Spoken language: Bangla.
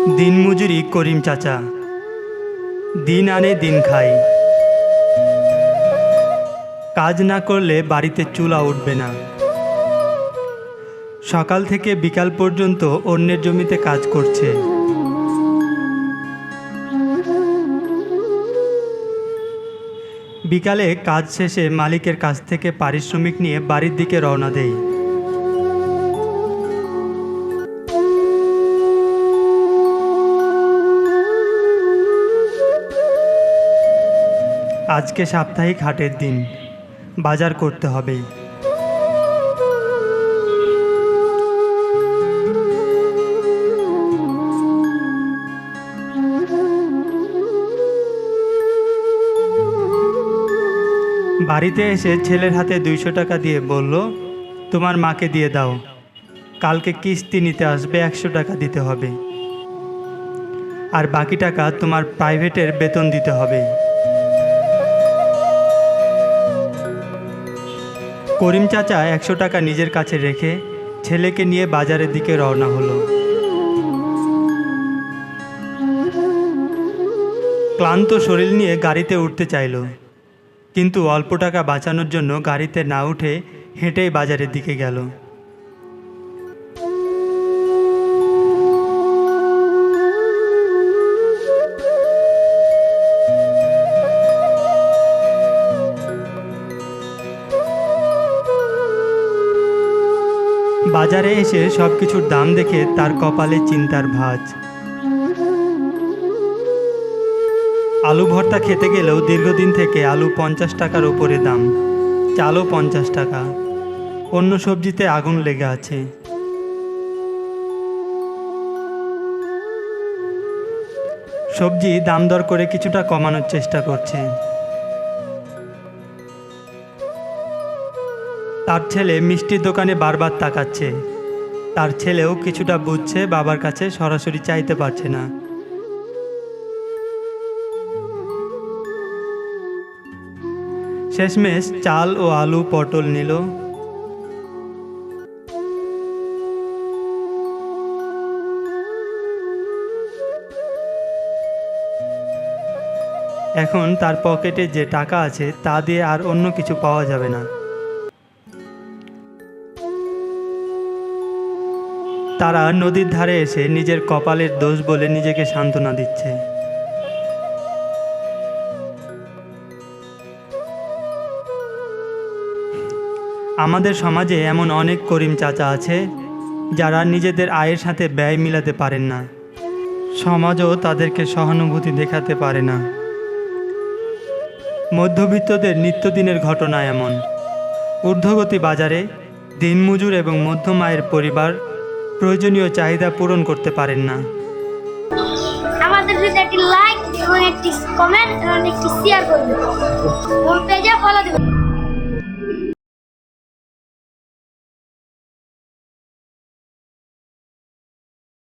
দিনমজুরি করিম চাচা, দিন আনে দিন খায়। কাজ না করলে বাড়িতে চুলা উঠবে না। সকাল থেকে বিকাল পর্যন্ত অন্যের জমিতে কাজ করছে। বিকালে কাজ শেষে মালিকের কাছ থেকে পারিশ্রমিক নিয়ে বাড়ির দিকে রওনা দেয়। আজকে সাপ্তাহিক হাটের দিন, বাজার করতে হবে। বাড়িতে এসে ছেলের হাতে 200 টাকা দিয়ে বলল, তোমার মাকে দিয়ে দাও, কালকে কিস্তি নিতে আসবে, 100 টাকা দিতে হবে, আর বাকি টাকা তোমার প্রাইভেটের বেতন দিতে হবে। করিম চাচা 100 টাকা নিজের কাছে রেখে ছেলেকে নিয়ে বাজারের দিকে রওনা হলো। ক্লান্ত শরীর নিয়ে গাড়িতে উঠতে চাইল, কিন্তু অল্প টাকা বাঁচানোর জন্য গাড়িতে না উঠে হেঁটেই বাজারের দিকে গেল। বাজারে এসে সব কিছুর দাম দেখে তার কপালে চিন্তার ভাঁজ। আলু ভর্তা খেতে গেলেও দীর্ঘদিন থেকে আলু 50 টাকার উপরে দাম, চালও 50 টাকা, অন্য সবজিতে আগুন লেগে আছে। সবজি দাম দর করে কিছুটা কমানোর চেষ্টা করছে। তার ছেলে মিষ্টির দোকানে বারবার তাকাচ্ছে। তার ছেলেও কিছুটা বুঝছে, বাবার কাছে সরাসরি চাইতে পারছে না। শেষমেশ চাল ও আলু পটল নিল। এখন তার পকেটে যে টাকা আছে তা দিয়ে আর অন্য কিছু পাওয়া যাবে না। তারা নদীর ধারে এসে নিজের কপালের দোষ বলে নিজেকে সান্ত্বনা দিচ্ছে। আমাদের সমাজে এমন অনেক করিম চাচা আছে যারা নিজেদের আয়ের সাথে ব্যয় মিলাতে পারেন না। সমাজও তাদেরকে সহানুভূতি দেখাতে পারে না। মধ্যবিত্তদের নিত্যদিনের ঘটনা এমন। ঊর্ধ্বগতি বাজারে দিনমজুর এবং মধ্যম আয়ের পরিবার প্রয়োজনীয় চাহিদা পূরণ করতে পারেন না। আমাদের ভিডিওটি লাইক এবং একটি কমেন্ট এবং একটি শেয়ার করবেন। পেজে ফলো দিবেন।